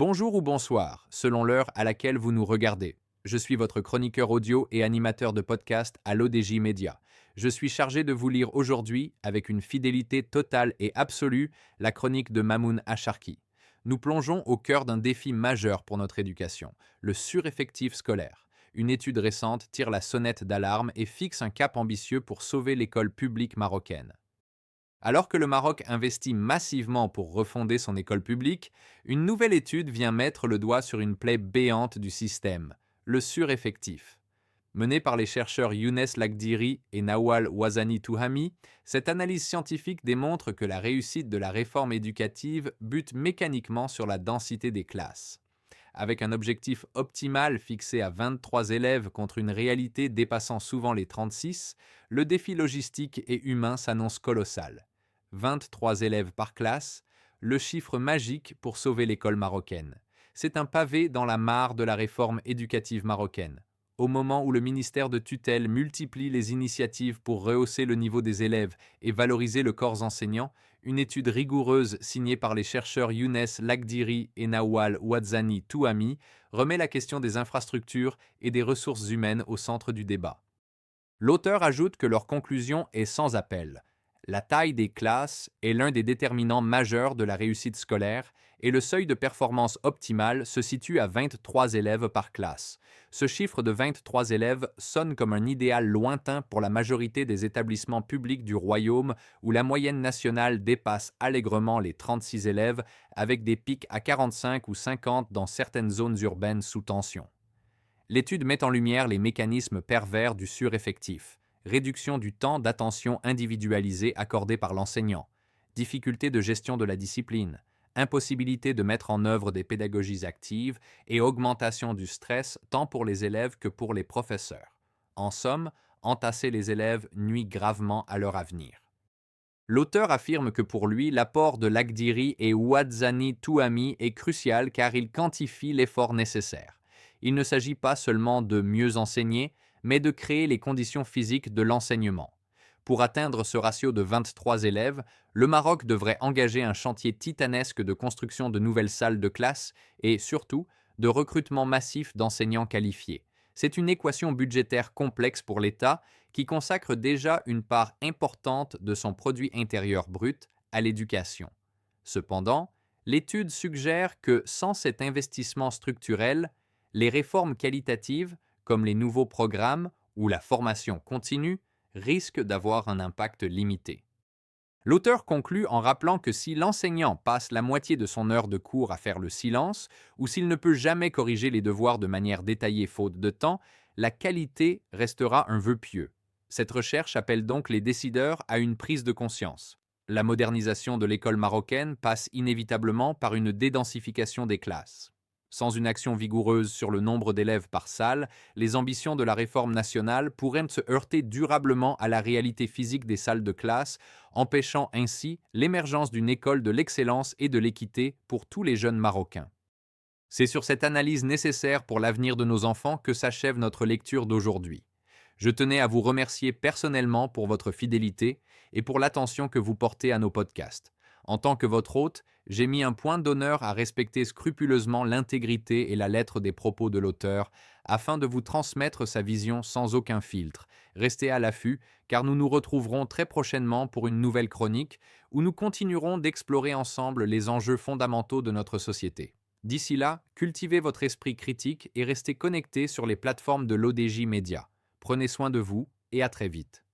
Bonjour ou bonsoir, selon l'heure à laquelle vous nous regardez. Je suis votre chroniqueur audio et animateur de podcast à l'ODJ Média. Je suis chargé de vous lire aujourd'hui, avec une fidélité totale et absolue, la chronique de Mamoun Acharki. Nous plongeons au cœur d'un défi majeur pour notre éducation, le sureffectif scolaire. Une étude récente tire la sonnette d'alarme et fixe un cap ambitieux pour sauver l'école publique marocaine. Alors que le Maroc investit massivement pour refonder son école publique, une nouvelle étude vient mettre le doigt sur une plaie béante du système, le sureffectif. Menée par les chercheurs Younes Lagdiri et Nawal Ouazani Touhami, cette analyse scientifique démontre que la réussite de la réforme éducative bute mécaniquement sur la densité des classes. Avec un objectif optimal fixé à 23 élèves contre une réalité dépassant souvent les 36, le défi logistique et humain s'annonce colossal. 23 élèves par classe, le chiffre magique pour sauver l'école marocaine. C'est un pavé dans la mare de la réforme éducative marocaine. Au moment où le ministère de tutelle multiplie les initiatives pour rehausser le niveau des élèves et valoriser le corps enseignant, une étude rigoureuse signée par les chercheurs Younes Lagdiri et Nawal Ouadzani Touhami remet la question des infrastructures et des ressources humaines au centre du débat. L'auteur ajoute que leur conclusion est sans appel. La taille des classes est l'un des déterminants majeurs de la réussite scolaire et le seuil de performance optimal se situe à 23 élèves par classe. Ce chiffre de 23 élèves sonne comme un idéal lointain pour la majorité des établissements publics du royaume où la moyenne nationale dépasse allègrement les 36 élèves avec des pics à 45 ou 50 dans certaines zones urbaines sous tension. L'étude met en lumière les mécanismes pervers du sureffectif. Réduction du temps d'attention individualisé accordé par l'enseignant, difficulté de gestion de la discipline, impossibilité de mettre en œuvre des pédagogies actives et augmentation du stress tant pour les élèves que pour les professeurs. En somme, entasser les élèves nuit gravement à leur avenir. L'auteur affirme que pour lui, l'apport de Lagdiri et Ouadzani Touhami est crucial car il quantifie l'effort nécessaire. Il ne s'agit pas seulement de mieux enseigner, mais de créer les conditions physiques de l'enseignement. Pour atteindre ce ratio de 23 élèves, le Maroc devrait engager un chantier titanesque de construction de nouvelles salles de classe et, surtout, de recrutement massif d'enseignants qualifiés. C'est une équation budgétaire complexe pour l'État qui consacre déjà une part importante de son produit intérieur brut à l'éducation. Cependant, l'étude suggère que sans cet investissement structurel, les réformes qualitatives, comme les nouveaux programmes ou la formation continue, risquent d'avoir un impact limité. L'auteur conclut en rappelant que si l'enseignant passe la moitié de son heure de cours à faire le silence, ou s'il ne peut jamais corriger les devoirs de manière détaillée faute de temps, la qualité restera un vœu pieux. Cette recherche appelle donc les décideurs à une prise de conscience. La modernisation de l'école marocaine passe inévitablement par une dédensification des classes. Sans une action vigoureuse sur le nombre d'élèves par salle, les ambitions de la réforme nationale pourraient se heurter durablement à la réalité physique des salles de classe, empêchant ainsi l'émergence d'une école de l'excellence et de l'équité pour tous les jeunes Marocains. C'est sur cette analyse nécessaire pour l'avenir de nos enfants que s'achève notre lecture d'aujourd'hui. Je tenais à vous remercier personnellement pour votre fidélité et pour l'attention que vous portez à nos podcasts. En tant que votre hôte, j'ai mis un point d'honneur à respecter scrupuleusement l'intégrité et la lettre des propos de l'auteur, afin de vous transmettre sa vision sans aucun filtre. Restez à l'affût, car nous nous retrouverons très prochainement pour une nouvelle chronique, où nous continuerons d'explorer ensemble les enjeux fondamentaux de notre société. D'ici là, cultivez votre esprit critique et restez connectés sur les plateformes de l'ODJ Média. Prenez soin de vous et à très vite.